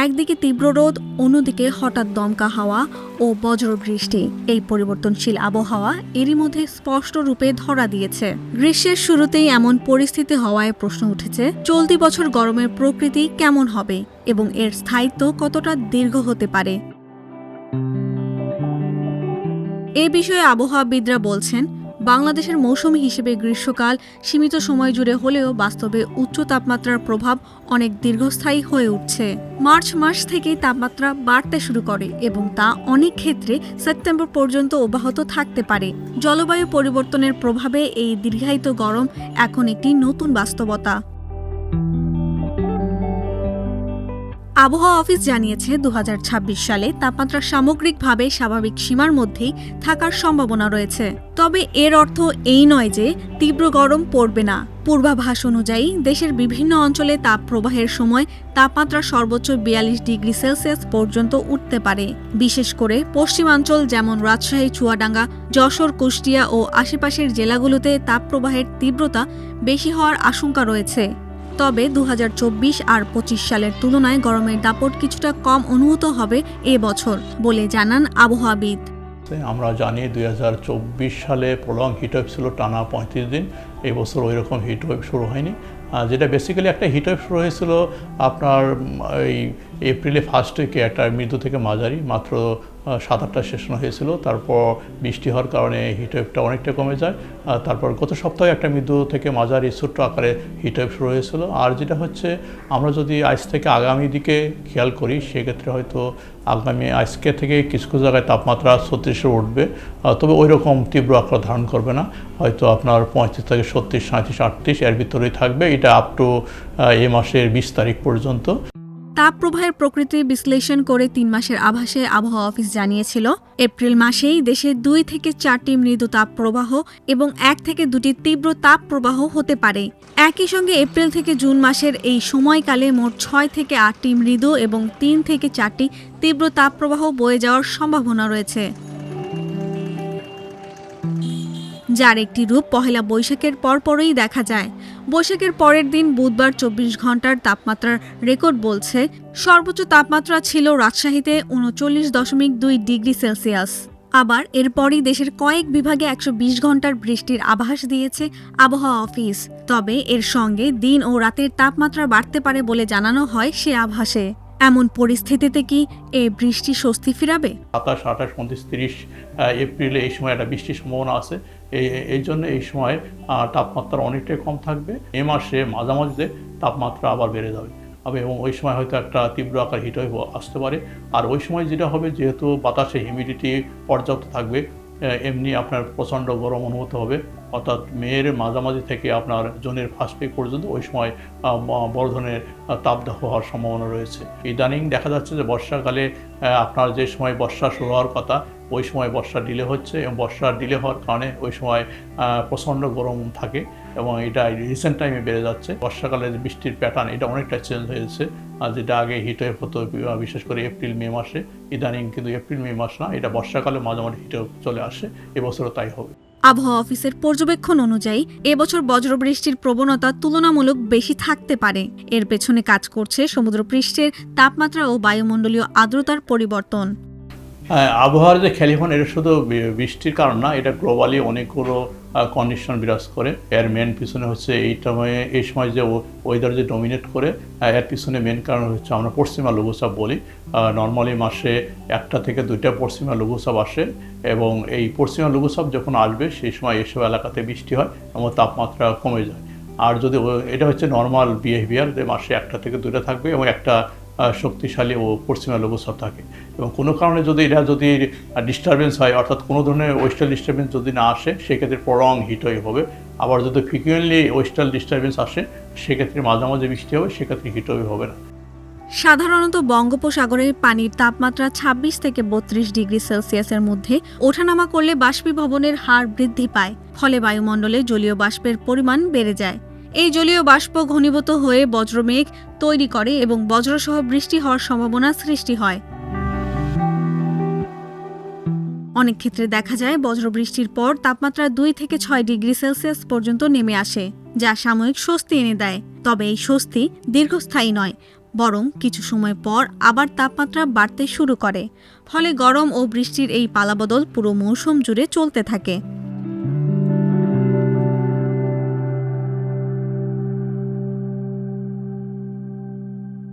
একদিকে তীব্র রোদ, অন্যদিকে হঠাৎ দমকা হাওয়া ও বজ্রবৃষ্টি। এই পরিবর্তনশীল আবহাওয়া এরই মধ্যে স্পষ্ট রূপে ধরা দিয়েছে। গ্রীষ্মের শুরুতেই এমন পরিস্থিতি হওয়ায় প্রশ্ন উঠেছে, চলতি বছর গরমের প্রকৃতি কেমন হবে এবং এর স্থায়িত্ব কতটা দীর্ঘ হতে পারে। এ বিষয়ে আবহাওয়াবিদরা বলছেন, বাংলাদেশের মৌসুম হিসেবে গ্রীষ্মকাল সীমিত সময় জুড়ে হলেও বাস্তবে উচ্চ তাপমাত্রার প্রভাব অনেক দীর্ঘস্থায়ী হয়ে উঠছে। মার্চ মাস থেকেই তাপমাত্রা বাড়তে শুরু করে এবং তা অনেক ক্ষেত্রে সেপ্টেম্বর পর্যন্ত অব্যাহত থাকতে পারে। জলবায়ু পরিবর্তনের প্রভাবে এই দীর্ঘায়িত গরম এখন একটি নতুন বাস্তবতা। আবহাওয়া অফিস জানিয়েছে, ২০২৬ সালে তাপমাত্রা সামগ্রিকভাবে স্বাভাবিক সীমার মধ্যেই থাকার সম্ভাবনা রয়েছে। তবে এর অর্থ এই নয় যে তীব্র গরম পড়বে না। পূর্বাভাস অনুযায়ী দেশের বিভিন্ন অঞ্চলে তাপ প্রবাহের সময় তাপমাত্রা সর্বোচ্চ ৪২ ডিগ্রি সেলসিয়াস পর্যন্ত উঠতে পারে। বিশেষ করে পশ্চিমাঞ্চল যেমন রাজশাহী, চুয়াডাঙ্গা, যশোর, কুষ্টিয়া ও আশেপাশের জেলাগুলোতে তাপপ্রবাহের তীব্রতা বেশি হওয়ার আশঙ্কা রয়েছে। তবে ২০২৪ আর ২৫ সালের তুলনায় গরমের দাপট কিছুটা কম অনুভূত হবে এ বছর বলে জানান আবহাওয়াবিদ। আমরা জানি ২০২৪ সালে প্রলং হিটওয়েভ ছিল টানা ৩৫ দিন। এই বছর ওই রকম হিটওয়েভ শুরু হয়নি, যেটা বেসিক্যালি একটা হিটওয়েভ শুরু হয়েছিল আপনার এই এপ্রিলে ফার্স্ট উইকে, একটা মৃদু থেকে মাঝারি মাত্র ৭-৮টা সেশন হয়েছিল। তারপর বৃষ্টি হওয়ার কারণে হিটওয়েভটা অনেকটা কমে যায়। তারপর গত সপ্তাহে একটা মৃদু থেকে মাঝারি ছোট্ট আকারে হিটওয়েভ শুরু হয়েছিল। আর যেটা হচ্ছে, আমরা যদি আজ থেকে আগামী দিকে খেয়াল করি, সেক্ষেত্রে হয়তো আজকে থেকে কিছু কিছু জায়গায় তাপমাত্রা ৩৬-এ উঠবে, তবে ওই রকম তীব্র আকার ধারণ করবে না। হয়তো আপনার ৩৫ থেকে ৩৬, ৩৭, ৩৮ এর ভিতরেই থাকবে। এটা আপ টু এই মাসের ২০ তারিখ পর্যন্ত। তাপপ্রবাহের প্রকৃতি বিশ্লেষণ করে ৩ মাসের আভাসে আবহাওয়া অফিস জানিয়েছিল, এপ্রিল মাসেই দেশে ২ থেকে ৪টি মৃদু তাপপ্রবাহ এবং ১ থেকে ২টি তীব্র তাপপ্রবাহ হতে পারে। একই সঙ্গে এপ্রিল থেকে জুন মাসের এই সময়কালে মোট ৬ থেকে ৮টি মৃদু এবং ৩ থেকে ৪টি তীব্র তাপপ্রবাহ বয়ে যাওয়ার সম্ভাবনা রয়েছে, যার একটি রূপ পহেলা বৈশাখের পরপরই দেখা যায়। বৈশাখের পরের দিন বুধবার ২৪ ঘন্টার তাপমাত্রার রেকর্ড বলছে, সর্বোচ্চ তাপমাত্রা ছিল রাজশাহীতে ৩৯.২ ডিগ্রি সেলসিয়াস। আবার এরপরই দেশের কয়েক বিভাগে ১২০ ঘন্টার বৃষ্টির আভাস দিয়েছে আবহাওয়া অফিস। তবে এর সঙ্গে দিন ও রাতের তাপমাত্রা বাড়তে পারে বলে জানানো হয় সে আভাসে। এমন পরিস্থিতিতে কি এই বৃষ্টি স্বস্তি ফিরাবে? ২৭, ২৮, ২৯, ৩০ এপ্রিলে এই সময় একটা বৃষ্টির সম্ভাবনা আছে। এই জন্য এই সময় তাপমাত্রা অনেকটাই কম থাকবে। এ মাসে মাঝামাঝিতে তাপমাত্রা আবার বেড়ে যাবে এবং ওই সময় হয়তো একটা তীব্র আকার হিটওয়েভ আসতে পারে। আর ওই সময় যেটা হবে, যেহেতু বাতাসে হিউমিডিটি পর্যাপ্ত থাকবে, এমনি আপনার প্রচণ্ড গরম অনুভূত হবে। অর্থাৎ মেয়ের মাঝামাঝি থেকে আপনার জুনের ফার্স্ট উইক পর্যন্ত ওই সময় বড় ধরনের তাপদাহ হওয়ার সম্ভাবনা রয়েছে। ইদানিং দেখা যাচ্ছে যে বর্ষাকালে আপনার যে সময় বর্ষা শুরু হওয়ার কথা, ওই সময় বর্ষা ডিলে হচ্ছে এবং বর্ষা ডিলে হওয়ার কারণে ওই সময় প্রচণ্ড গরম থাকে এবং এটা রিসেন্ট টাইমে বেড়ে যাচ্ছে। বর্ষাকালে যে বৃষ্টির প্যাটার্ন, এটা অনেকটা চেঞ্জ হয়েছে। যেটা আগে হিটওয়েভ হতো বিশেষ করে এপ্রিল মে মাসে, ইদানিং কিন্তু এপ্রিল মে মাস না, এটা বর্ষাকালে মাঝামাঝি হিটওয়েভ চলে আসে। এবছরও তাই হবে। আবহাওয়া অফিসের পর্যবেক্ষণ অনুযায়ী এবছর বজ্রবৃষ্টির প্রবণতা তুলনামূলক বেশি থাকতে পারে। এর পেছনে কাজ করছে সমুদ্রপৃষ্ঠের তাপমাত্রা ও বায়ুমণ্ডলীয় আর্দ্রতার পরিবর্তন। আবহাওয়ার যে খেলিফোন, এটা শুধু বৃষ্টির কারণ না, এটা গ্লোবালি অনেকগুলো কন্ডিশন বিরাজ করে। এর মেন পিছনে হচ্ছে এই সময় যে ওয়েদার যে ডমিনেট করে, এর পিছনে মেন কারণ হচ্ছে আমরা পশ্চিমা লঘুচাপ বলি। নর্মালি মাসে 1টা থেকে 2টা পশ্চিমা লঘুচাপ আসে এবং এই পশ্চিমা লঘুচাপ যখন আসবে, সেই সময় এসব এলাকাতে বৃষ্টি হয় এবং তাপমাত্রা কমে যায়। আর যদি এটা হচ্ছে নর্মাল বিহেভিয়ার, যে মাসে 1টা থেকে 2টা থাকবে এবং একটা শক্তিশালী ও পশ্চিমা লঘুচাপ থাকে। এবং কোনো কারণে যদি ডিস্টারবেন্স হয়, অর্থাৎ কোনো ধরনের ওয়েস্টার্ন ডিস্টারবেন্স যদি না আসে, সেক্ষেত্রে প্রলং হিটওয়েভ হবে। আবার যদি ফ্রিকুয়েন্টলি ওয়েস্টার্ন ডিস্টারবেন্স আসে, সেক্ষেত্রে মাঝামাঝি বৃষ্টি হবে, সেক্ষেত্রে হিটওয়েভ হবে না। সাধারণত বঙ্গোপসাগরে পানির তাপমাত্রা ২৬ থেকে ৩২ ডিগ্রি সেলসিয়াসের মধ্যে ওঠানামা করলে বাষ্পীভবনের হার বৃদ্ধি পায়, ফলে বায়ুমণ্ডলে জলীয় বাষ্পের পরিমাণ বেড়ে যায়। এই জলীয় বাষ্প ঘনীভূত হয়ে বজ্রমেঘ তৈরি করে এবং বজ্রসহ বৃষ্টি হওয়ার সম্ভাবনা সৃষ্টি হয়। অনেক ক্ষেত্রে দেখা যায় বজ্রবৃষ্টির পর তাপমাত্রা ২ থেকে ৬ ডিগ্রি সেলসিয়াস পর্যন্ত নেমে আসে, যা সাময়িক স্বস্তি এনে দেয়। তবে এই স্বস্তি দীর্ঘস্থায়ী নয়। বরং কিছু সময় পর আবার তাপমাত্রা বাড়তে শুরু করে। ফলে গরম ও বৃষ্টির এই পালাবদল পুরো মৌসুম জুড়ে চলতে থাকে।